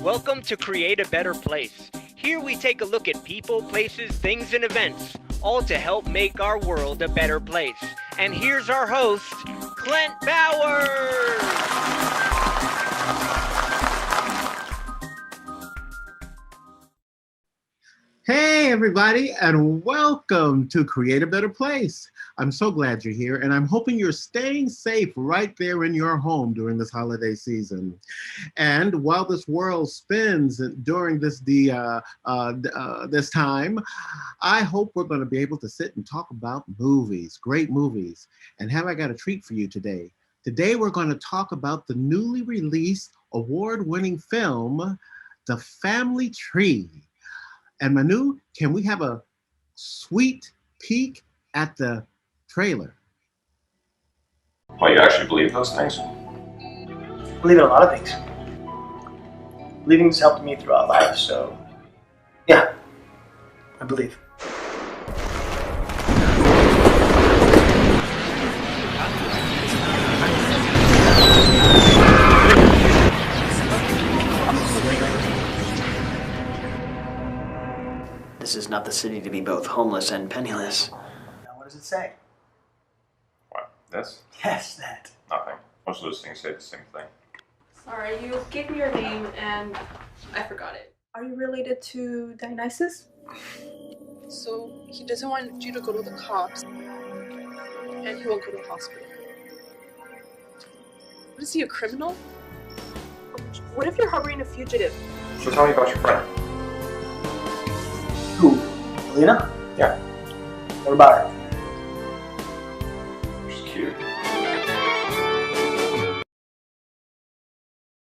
Welcome to Create a Better Place. Here we take a look at people, places, things, and events, all to help make our world a better place. And here's our host, Clent Bowers! Hey everybody, and welcome to Create a Better Place. I'm so glad you're here, and I'm hoping you're staying safe right there in your home during this holiday season. And while this world spins during this time, I hope we're going to be able to sit and talk about movies, great movies. And have I got a treat for you today? Today we're going to talk about the newly released award-winning film, The Family Tree. And Manu, can we have a sweet peek at the trailer? Well, you actually believe those things? I believe in a lot of things. Believing's helped me throughout life, so yeah, I believe. This is not the city to be both homeless and penniless. Now, what does it say? What, this? Yes, that. Nothing. Most of those things say the same thing. Sorry, you gave me your name and I forgot it. Are you related to Dionysus? So he doesn't want you to go to the cops and he won't go to the hospital. What is he, a criminal? What if you're harboring a fugitive? So tell me about your friend. Who? Alina? Yeah. What about her? She's cute.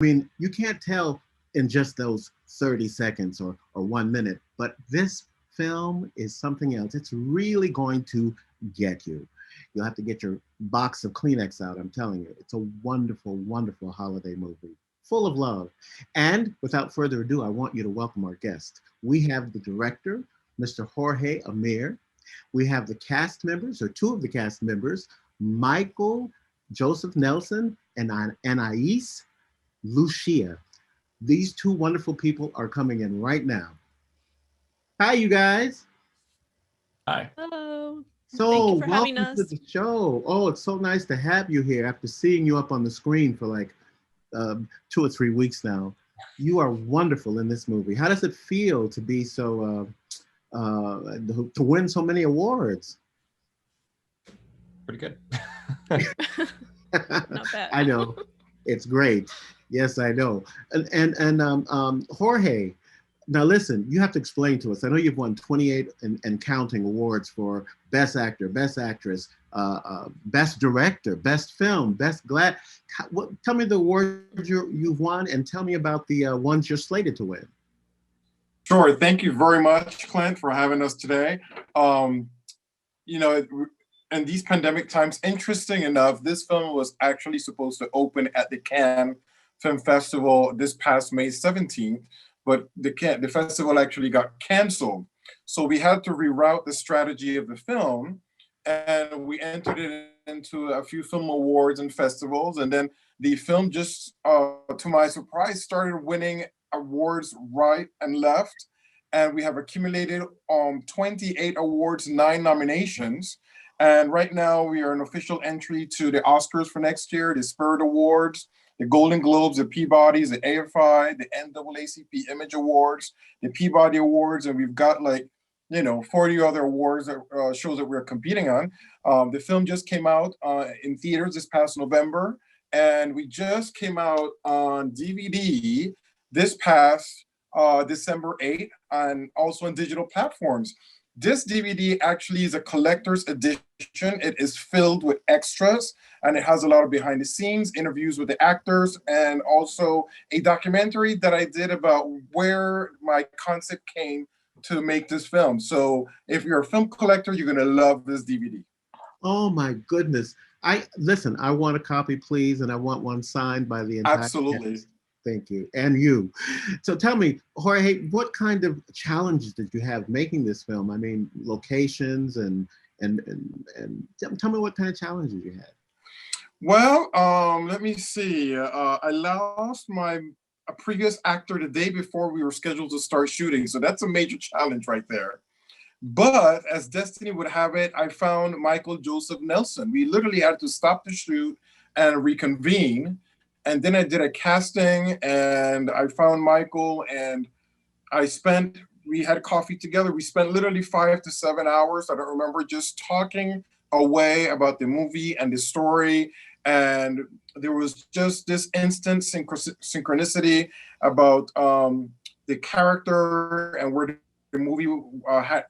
I mean, you can't tell in just those 30 seconds or 1 minute, but this film is something else. It's really going to get you. You'll have to get your box of Kleenex out, I'm telling you. It's a wonderful, wonderful holiday movie, full of love. And without further ado, I want you to welcome our guest. We have the director, Mr. Jorge Ameer. We have the cast members, or two of the cast members, Michael Joseph Nelson and Anais Lucia. These two wonderful people are coming in right now. Hi, you guys. Hi. Hello. So Thank you for having welcome to us. the show. Oh, it's so nice to have you here after seeing you up on the screen for like 2 or 3 weeks now. You are wonderful in this movie. How does it feel to be so, to win so many awards? Pretty good. Not bad. I know, it's great. Yes, I know. And Jorge, now listen, you have to explain to us. I know you've won 28 and counting awards for Best Actor, Best Actress, Best Director, Best Film, Best Glad. Tell me the awards you've won and tell me about the ones you're slated to win. Sure. Thank you very much, Clint, for having us today. You know, in these pandemic times, interesting enough, this film was actually supposed to open at the Cannes Film Festival this past May 17th, but the festival actually got canceled. So we had to reroute the strategy of the film, and we entered it into a few film awards and festivals, and then the film just, to my surprise, started winning awards right and left, and we have accumulated 28 awards, 9 nominations, and right now we are an official entry to the Oscars for next year, the Spirit Awards, the Golden Globes, the Peabodys, the AFI, the NAACP Image Awards, the Peabody Awards, and we've got 40 other awards that shows that we're competing on. The film just came out in theaters this past November, and we just came out on DVD this past December 8th, and also on digital platforms. This DVD actually is a collector's edition. It is filled with extras, and it has a lot of behind the scenes interviews with the actors, and also a documentary that I did about where my concept came to make this film. So if you're a film collector, you're gonna love this DVD. Oh my goodness. I want a copy, please, and I want one signed by the entire Absolutely. cast. Thank you. And you. So tell me, Jorge, what kind of challenges did you have making this film? I mean, locations and tell me what kind of challenges you had. Well, let me see. I lost my a previous actor the day before we were scheduled to start shooting. So that's a major challenge right there. But as destiny would have it, I found Michael Joseph Nelson. We literally had to stop the shoot and reconvene. And then I did a casting and I found Michael and we had coffee together. We spent literally 5 to 7 hours, I don't remember, just talking away about the movie and the story. And there was just this instant synchronicity about the character and where the movie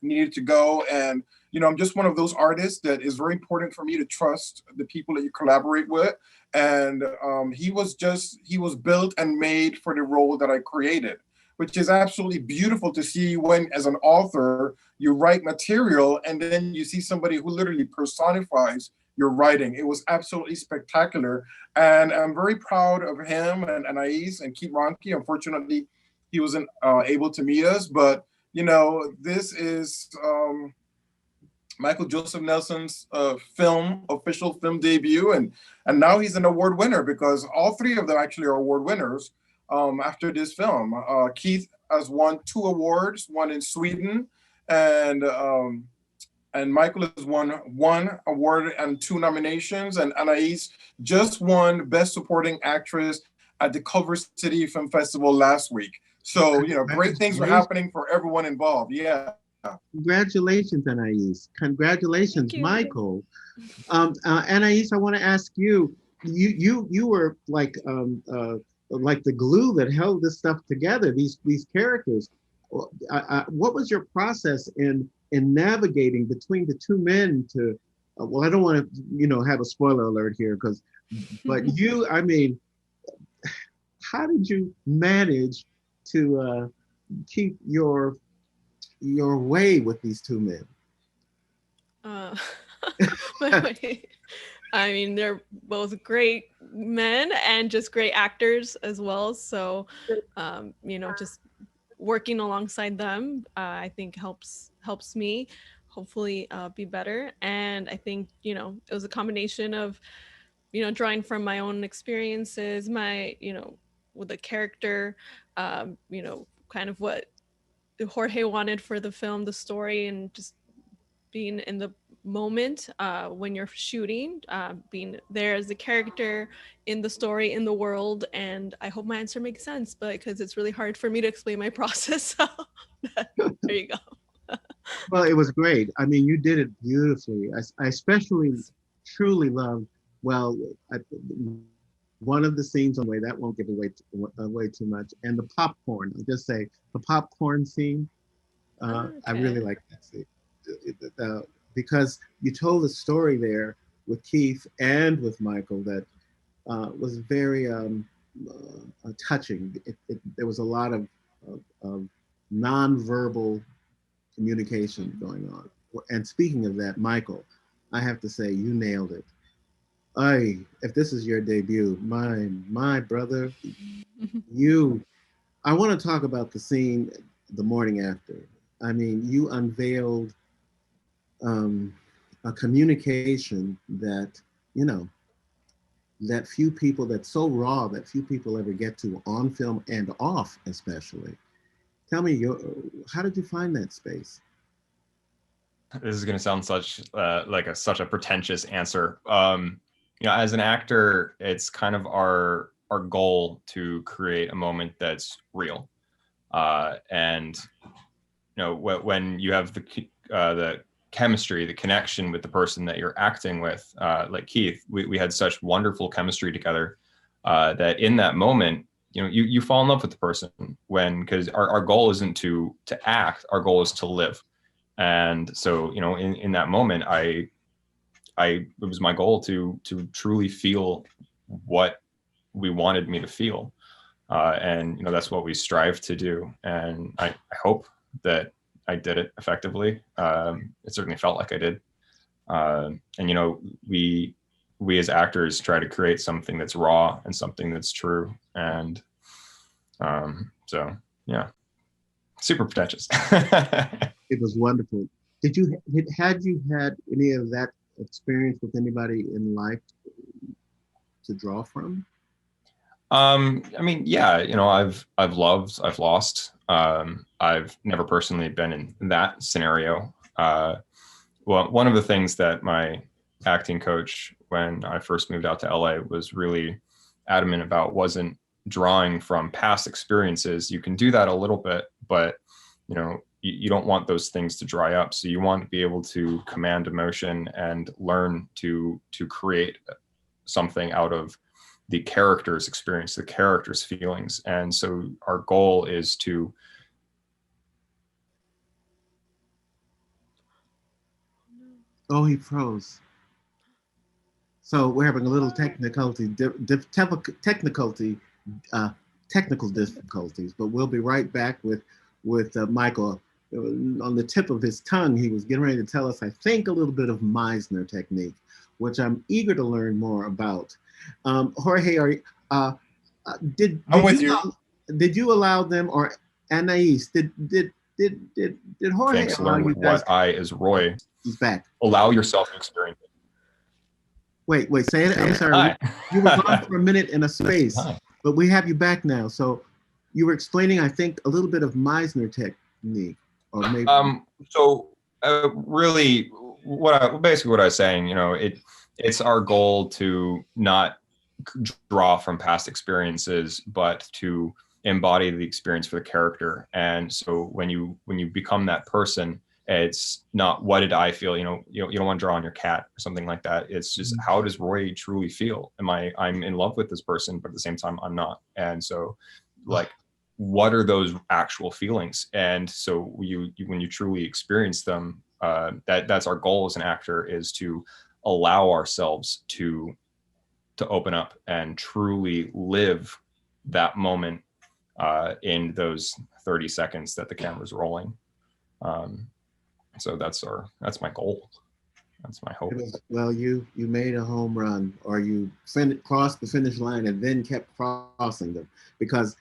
needed to go. And, I'm just one of those artists that is very important for me to trust the people that you collaborate with. And he was built and made for the role that I created, which is absolutely beautiful to see when, as an author, you write material and then you see somebody who literally personifies your writing. It was absolutely spectacular. And I'm very proud of him and Anais and Keith Ronke. Unfortunately, he wasn't able to meet us, but this is Michael Joseph Nelson's official film debut. And now he's an award winner because all three of them actually are award winners after this film. Keith has won 2 awards, one in Sweden, and Michael has won 1 award and 2 nominations, and Anais just won Best Supporting Actress at the Culver City Film Festival last week. So, great things are happening for everyone involved. Yeah. Congratulations, Anais. Congratulations, Michael. Anais, I want to ask you. You were like the glue that held this stuff together. These characters. What was your process in navigating between the 2 men to? Well, I don't want to have a spoiler alert here, but I mean, how did you manage to keep your way with these 2 men? I mean, they're both great men and just great actors as well. So, just working alongside them, I think helps me hopefully be better. And I think, it was a combination of, drawing from my own experiences, with the character, kind of what Jorge wanted for the film, the story, and just being in the moment when you're shooting, being there as the character in the story, in the world. And I hope my answer makes sense, but because it's really hard for me to explain my process. So there you go. Well, it was great. I mean, you did it beautifully. I especially truly loved, one of the scenes on the way, that won't give away too much, and the popcorn. I'll just say the popcorn scene. Okay. I really like that scene. Because you told a story there with Keith and with Michael that was very touching. There was a lot of nonverbal communication going on. And speaking of that, Michael, I have to say you nailed it. If this is your debut, my brother, I want to talk about the scene the morning after. I mean, you unveiled a communication that, that few people, that's so raw that few people ever get to on film and off, especially. Tell me, how did you find that space? This is going to sound such a pretentious answer. As an actor, it's kind of our goal to create a moment that's real. And when you have the chemistry, the connection with the person that you're acting with, like Keith, we had such wonderful chemistry together that in that moment, you fall in love with the person because our goal isn't to act, our goal is to live. And so, in that moment, it was my goal to truly feel what we wanted me to feel. And, that's what we strive to do. And I hope that I did it effectively. It certainly felt like I did. And, we as actors try to create something that's raw and something that's true. And so, yeah, super pretentious. It was wonderful. Had you had any of that experience with anybody in life to draw from? I mean, yeah, I've loved, I've lost. I've never personally been in that scenario. Well, one of the things that my acting coach, when I first moved out to LA, was really adamant about wasn't drawing from past experiences. You can do that a little bit, but you don't want those things to dry up. So you want to be able to command emotion and learn to create something out of the character's experience, the character's feelings. And so our goal is to Oh, he froze. So we're having a little technical difficulties, but we'll be right back with Michael. On the tip of his tongue, he was getting ready to tell us, I think, a little bit of Meisner technique, which I'm eager to learn more about. Jorge, I'm with you. Did you allow them, or Anais, did Jorge thanks allow learn you with guys? what I, as Roy, He's back. allow yourself to experience it. Wait, say it. I'm sorry. Hi. You were gone for a minute in a space, Hi. but we have you back now. So you were explaining, I think, a little bit of Meisner technique, or maybe. Really, basically what I was saying, it's our goal to not draw from past experiences, but to embody the experience for the character. And so when you become that person, it's not what did I feel, you don't want to draw on your cat or something like that. It's just how does Roy truly feel? I'm in love with this person, but at the same time I'm not. And so like, what are those actual feelings? And so when you truly experience them, that's our goal as an actor, is to allow ourselves to open up and truly live that moment in those 30 seconds that the camera's rolling. So that's my goal. That's my hope. Well, you made a home run, or you crossed the finish line and then kept crossing them, because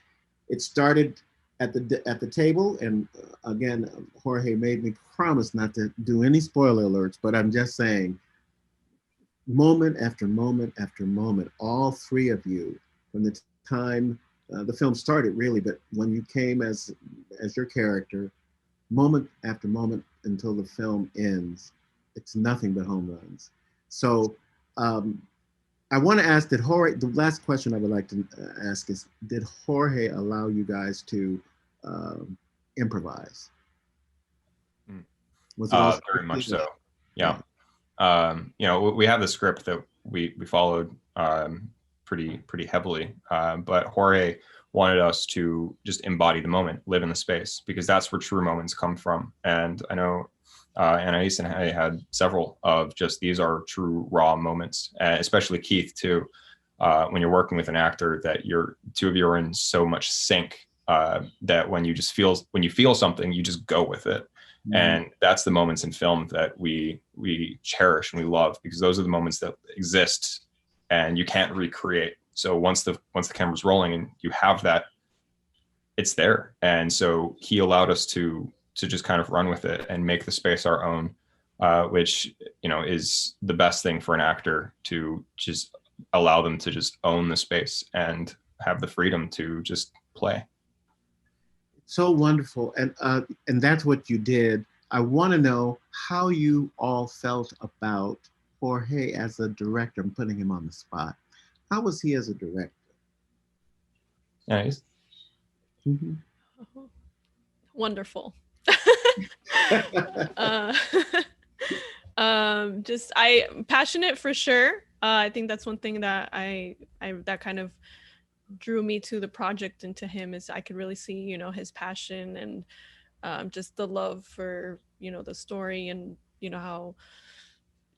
it started at the table. And again, Jorge made me promise not to do any spoiler alerts, but I'm just saying, moment after moment after moment, all three of you, from the time the film started, really, but when you came as your character, moment after moment until the film ends, it's nothing but home runs. So I want to ask, the last question I would like to ask is, did Jorge allow you guys to improvise? Very much so. Yeah. We have the script that we followed pretty heavily, but Jorge wanted us to just embody the moment, live in the space, because that's where true moments come from. And I know Anais and I had several of just, these are true raw moments, especially Keith too. When you're working with an actor, that two of you are in so much sync that when you feel something, you just go with it. Mm-hmm. And that's the moments in film that we cherish and we love, because those are the moments that exist and you can't recreate. So once the camera's rolling and you have that, it's there. And so he allowed us to just kind of run with it and make the space our own, which is the best thing for an actor, to just allow them to just own the space and have the freedom to just play. So wonderful. And that's what you did. I want to know how you all felt about Jorge as a director. I'm putting him on the spot. How was he as a director? Nice. Mm-hmm. Wonderful. I'm passionate for sure. I think that's one thing that that kind of drew me to the project and to him, is I could really see, his passion and just the love for, the story and, how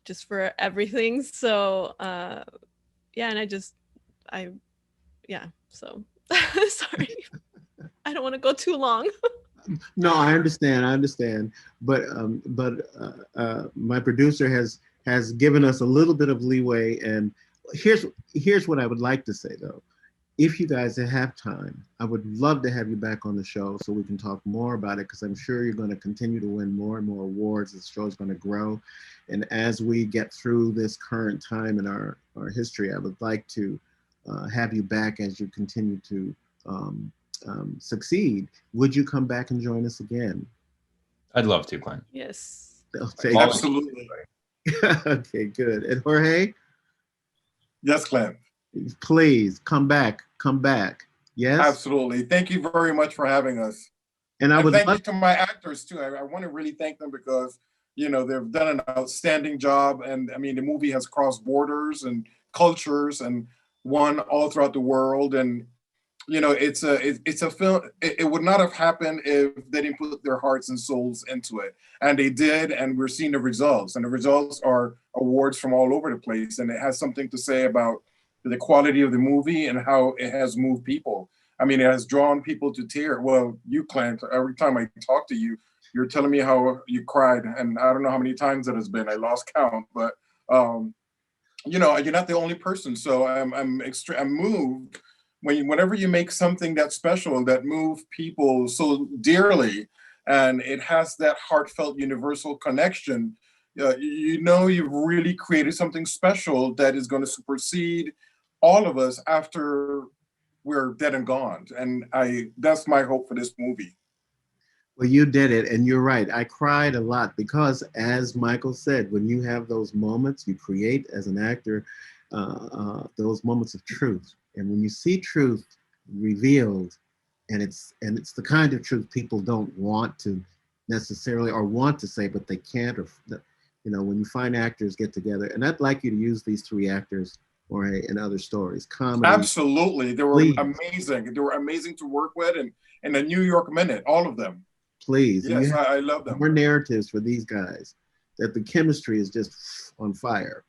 just for everything. So, so sorry. I don't want to go too long. No, I understand. But my producer has given us a little bit of leeway, and here's what I would like to say though. If you guys have time, I would love to have you back on the show so we can talk more about it, because I'm sure you're going to continue to win more and more awards. The show is going to grow. And as we get through this current time in our history, I would like to have you back as you continue to succeed. Would you come back and join us again? I'd love to, Clent. Yes. Absolutely. Okay, good. And Jorge? Yes, Clent. Please come back. Come back. Yes? Absolutely. Thank you very much for having us. And I would thank love you to my actors too. I want to really thank them because, you know, they've done an outstanding job. And I mean, the movie has crossed borders and cultures and won all throughout the world. And, you know, it's a film. It would not have happened if they didn't put their hearts and souls into it. And they did. And we're seeing the results. And the results are awards from all over the place. And it has something to say about the quality of the movie and how it has moved people. I mean, it has drawn people to tears. Well, you, Clent, every time I talk to you, you're telling me how you cried. And I don't know how many times that has been. I lost count. But, you know, you're not the only person. So I'm moved whenever you make something that's special, that move people so dearly, and it has that heartfelt universal connection, you know you've really created something special that is going to supersede all of us after we're dead and gone. And that's my hope for this movie. Well, you did it, and you're right. I cried a lot because, as Michael said, when you have those moments, you create as an actor those moments of truth. And when you see truth revealed, and it's the kind of truth people don't want to necessarily or want to say, but they can't, or you know, when you find actors get together, and I'd like you to use these three actors or in other stories. Comedy. Absolutely. They were amazing. They were amazing to work with, and in a New York Minute, all of them. Please. Yes, I love them. More narratives for these guys, that the chemistry is just on fire.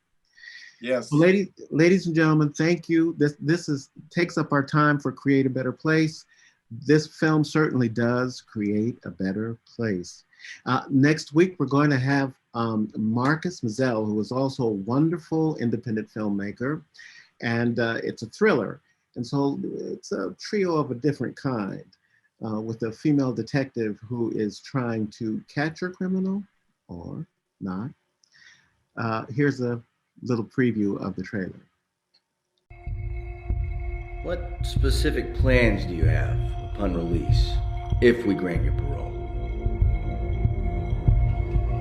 Yes. Well, ladies and gentlemen, thank you. This takes up our time for Create a Better Place. This film certainly does create a better place. Next week, we're going to have Marcus Mazzell, who is also a wonderful independent filmmaker, and it's a thriller. And so it's a trio of a different kind, with a female detective who is trying to catch her criminal or not. Here's a little preview of the trailer. What specific plans do you have upon release, if we grant your parole?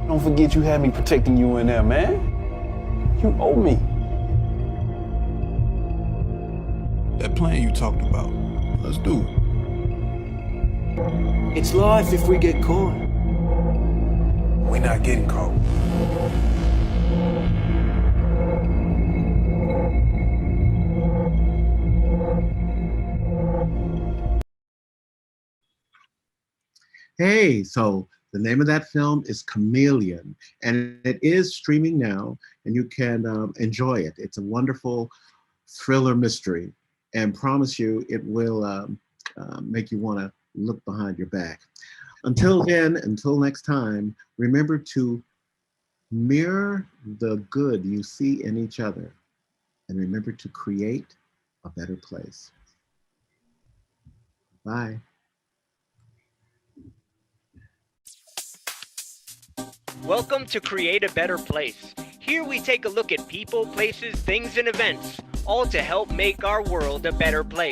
Don't forget you had me protecting you in there, man. You owe me. That plan you talked about, let's do it. It's life if we get caught. We're not getting caught. Hey, so the name of that film is Chameleon, and it is streaming now, and you can enjoy it. It's a wonderful thriller mystery, and promise you it will make you want to look behind your back. Until then, until next time, remember to mirror the good you see in each other, and remember to create a better place. Bye. Welcome to Create a Better Place. Here we take a look at people, places, things, and events, all to help make our world a better place.